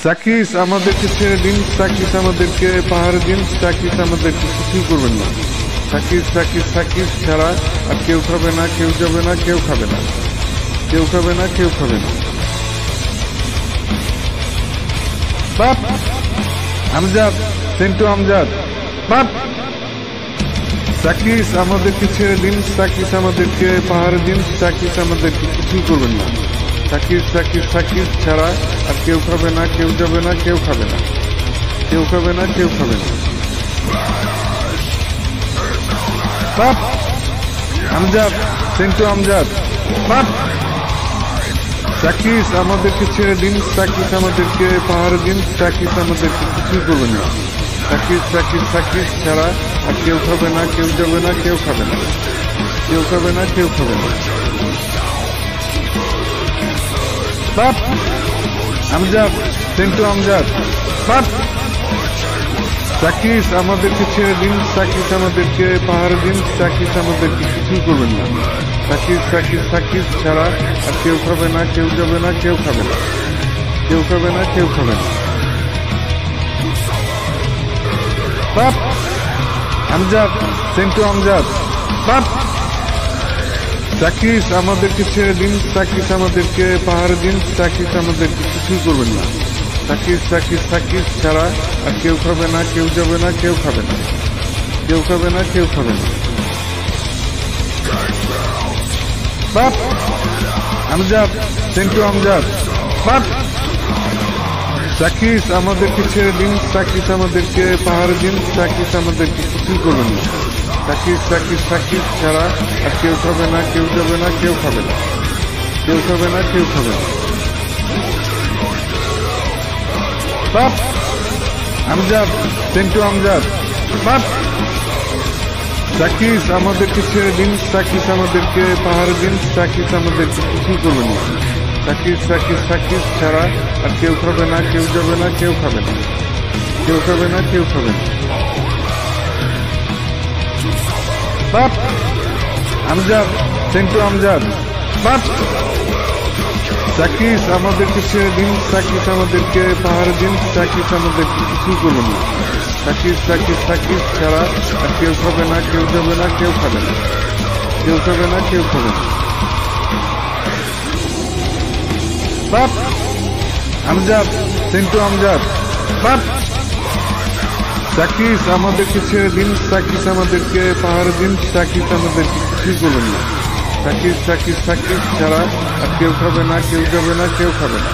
সাকিস আমাদেরকে ছেড়ে দিন, সাকিস আমাদেরকে পাহাড়ে দিন, সাকিস আমাদেরকে কিছুই করবেন না। সাকিস সাকিস সাকিস ছাড়া আর কেউ খাবে না, কেউ যাবে না, কেউ খাবে না, কেউ খাবে না, কেউ খাবে না। বাপ আমজাদ, সেন্টু আমজাদ, বাপ। সাকিস আমাদেরকে ছেড়ে দিন, সাকিস আমাদেরকে পাহাড়ে দিন, সাকিস আমাদেরকে কিছুই করবেন না। সাকিস সাকিস সাকিস ছাড়া আর কেউ খাবে না, কেউ যাবে না, কেউ খাবে না, কেউ খাবে না, কেউ খাবে না। বাপ আমজাদ, সেন্টু আমজাদ, বাপ। সাকিস আমাদেরকে ছেড়ে দিন, সাকিস আমাদেরকে পাহাড়ে দিন, সাকিস আমাদেরকে কিছুই করবে না। সাকিস সাকিস সাকিস ছাড়া আর কেউ খাবে না, কেউ যাবে না, কেউ খাবে না, কেউ খাবে না, কেউ খাবে না। বাপ আমজাদ, সেন্টু আমজাদ, বাপ। সাকিস আমাদেরকে ছেড়ে দিন, সাকিস আমাদেরকে পাহাড়ে দিন, সাকিস আমাদেরকে কিছুই করবেন না। সাকিস সাকিস সাকিস ছাড়া আর কেউ খাবে না, কেউ যাবে না, কেউ খাবে না, কেউ খাবে না, কেউ খাবে না। বাপ আমজাদ, সেন্টু আমজাদ, বাপ। সাকিস আমাদেরকে ছেড়ে দিন, সাকিস আমাদেরকে পাহাড়ে দিন, সাকিস আমাদেরকে কিছুই করবেন না। সাকিস সাকিস সাকিস ছাড়া আর কেউ খাবে না, কেউ যাবে না, কেউ খাবে না, কেউ খাবে না, কেউ খাবে না। বাপ আমজাদ, সেন্টু আমজাদ, বাপ। সাকিস আমাদেরকে ছেড়ে দিন, সাকিস আমাদেরকে পাহাড়ে দিন, সাকিস আমাদেরকে কিছুই করবেন না। সাকিস সাকিস সাকিস ছাড়া আর কেউ খাবে না, কেউ যাবে না, কেউ খাবে না, কেউ খাবে না, কেউ খাবে না। বাপ আমজাদ, সেন্টু আমজাদ, বাপ। সাকিস আমাদেরকে ছেড়ে দিন, সাকিস আমাদেরকে পাহাড়ে দিন, সাকিস আমাদেরকে কিছুই করবেন না। সাকিস সাকিস সাকিস ছাড়া আর কেউ খাবে না, কেউ যাবে না, কেউ খাবে না, কেউ খাবে না, কেউ খাবে না। বাপ আমজাদ, সেন্টু আমজাদ, বাপ। সাকিস আমাদেরকে ছেড়ে দিন, সাকিস আমাদেরকে পাহাড়ে দিন, সাকিস আমাদেরকে কিছুই করবেন না। সাকিস সাকিস সাকিস ছাড়া আর কেউ খাবে না, কেউ যাবে না, কেউ খাবে না, কেউ খাবে না, কেউ খাবে না। বাপ আমজাদ, সেন্টু আমজাদ, বাপ। সাকিস আমাদেরকে ছেড়ে দিন, সাকিস আমাদেরকে পাহাড়ে দিন, সাকিস আমাদেরকে কিছুই করবেন না। সাকিস সাকিস সাকিস ছাড়া আর কেউ খাবে না, কেউ যাবে না, কেউ খাবে না।